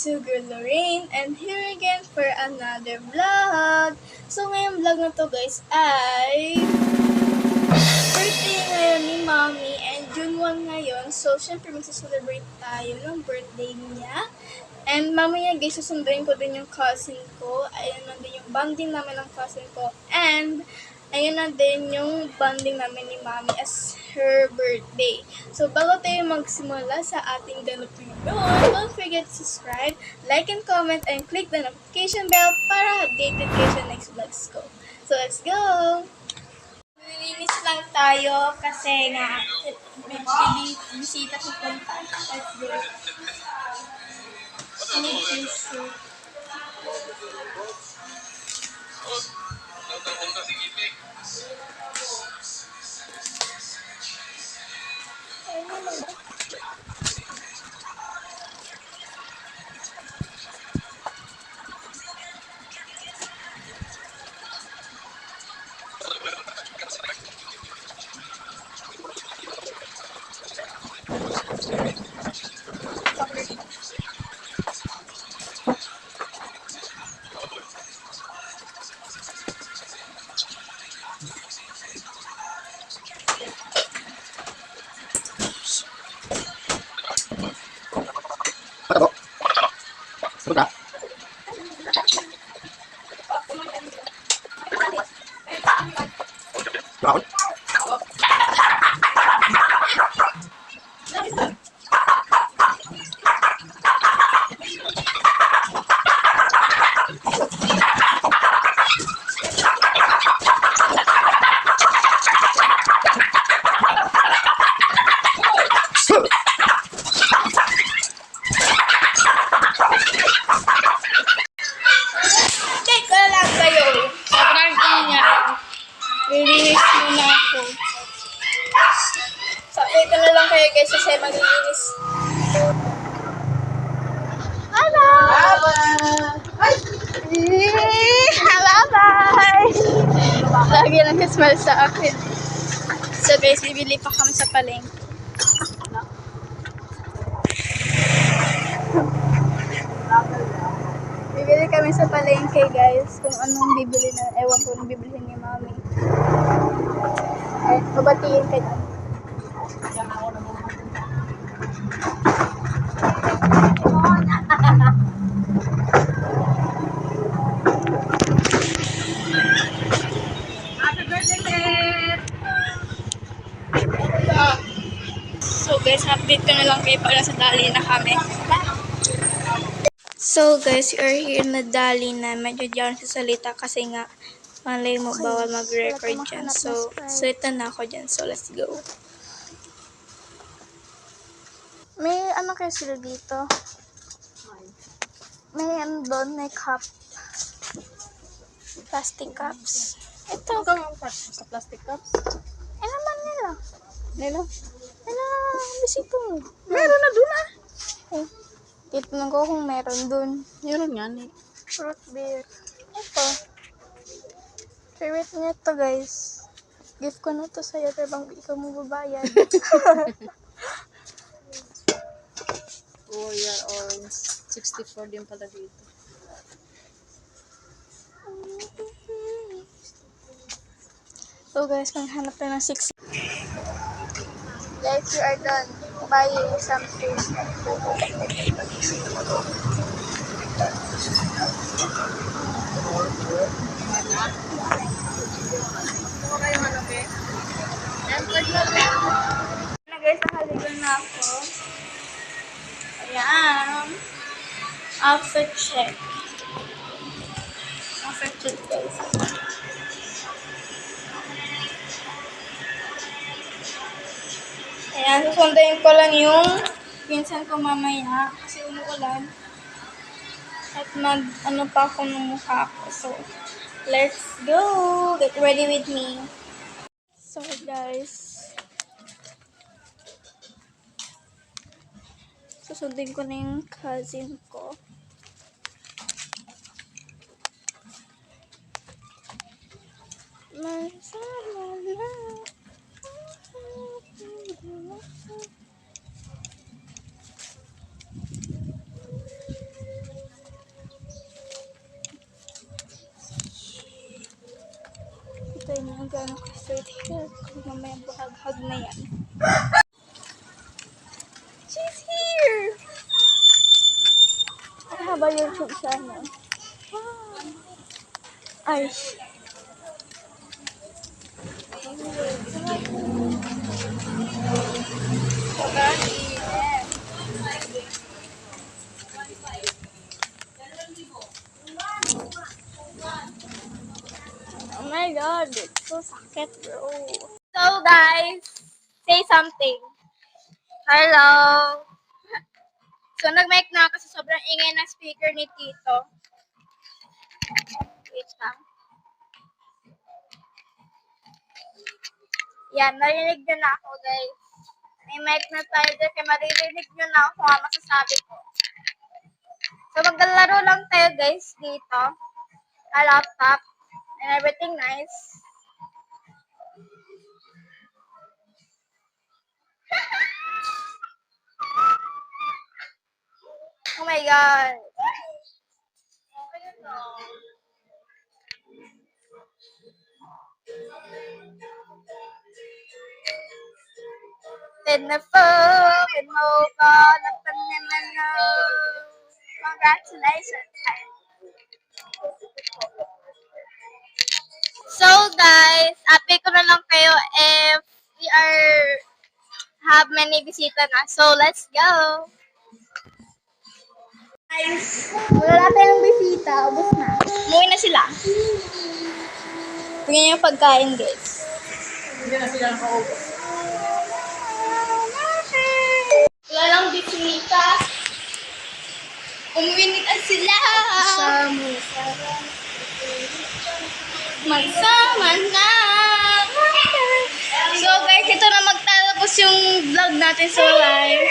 is your girl Lorraine and here again for another vlog. So ngayong vlog na to guys ay birthday ngayon ni Mommy and June 1 ngayon. So syempre magsa-celebrate tayo ng birthday niya. And mamaya guys, susunduin ko din yung cousin ko. Ayun na din yung bonding namin ng cousin ko. And ayun na din yung bonding namin ni Mommy as her birthday. So, bago tayo magsimula sa ating ganap video, don't forget to subscribe, like and comment, and click the notification bell para updated kayo sa next vlogs ko. So, let's go! Nilinis lang tayo kasi nga may bisita pupunta. Let's go! Teka lang kayo. Sobrang ingay. Release muna ako. So, wait na lang kayo guys kasi maglilinis. Hello! Bye-bye! Lagi lang smile sa akin. So guys, bibili pa kami sa palengke. Bibili kami sa palengke guys. Kung anong bibili na, ewan ko anong bibili ni Mami. Ay, mabatiin ka dyan. Happy birthday! So guys, update ko na lang kayo para sa dali na kami. So guys, we are here na dali na. Medyo di ako sasalita kasi nga malay mo bawal mag-record dyan. So, salita na ako dyan. So, let's go. May ano kayo sila dito? May ano doon, may cup. Plastic cups. Ito. Sa plastic cups? Eh naman nila. Nila? Bisito mo. Meron na doon ah. Oh. Titignan ko kung meron doon. Meron nga ni. Fruit beer. Ito. Favorite niya to guys. Gift ko na to sa'yo pero bang ikaw mo babayad. Royal Orange. 64 din pala dito. So guys, maghanap tayo ng 6. Guys, we are done buying something. Na guys, nakaligo na ako. Ayan. Outfit check. Outfit check guys. Ayan, susundayin ko lang yung pinsan ko mamaya kasi umuulan. At ano pa ako ng mukha ko. So, let's go! Get ready with me. So guys, susundin ko na yung cousin ko. Masama na. kung gaano ka-straight hair. Kung mamaya buhag-hag na yan. She's here! I have a YouTube channel. Ay. Oh my god, it's so sakit, bro. So guys, say something. Hello. So nag-mic na kasi sobrang ingay ng speaker ni Tito. Wait lang. Yan, narinig nyo na ako guys. May mic na tayo dyan kaya maririnig nyo na ako kung ano masasabi ko. So maglalaro lang tayo guys dito. A laptop. And everything nice. Oh my god. Congratulations. So guys, update ko na lang kayo if we have many bisita na. So let's go. Guys, wala tayong bisita. Ubus na. Umuwi na sila. Tingnan niyo yung pagkain, guys. Hindi na sila nakaubos. Wala lang bisita. Umuwi na sila. Magsama na. So guys, ito na magtatapos yung vlog natin sa live.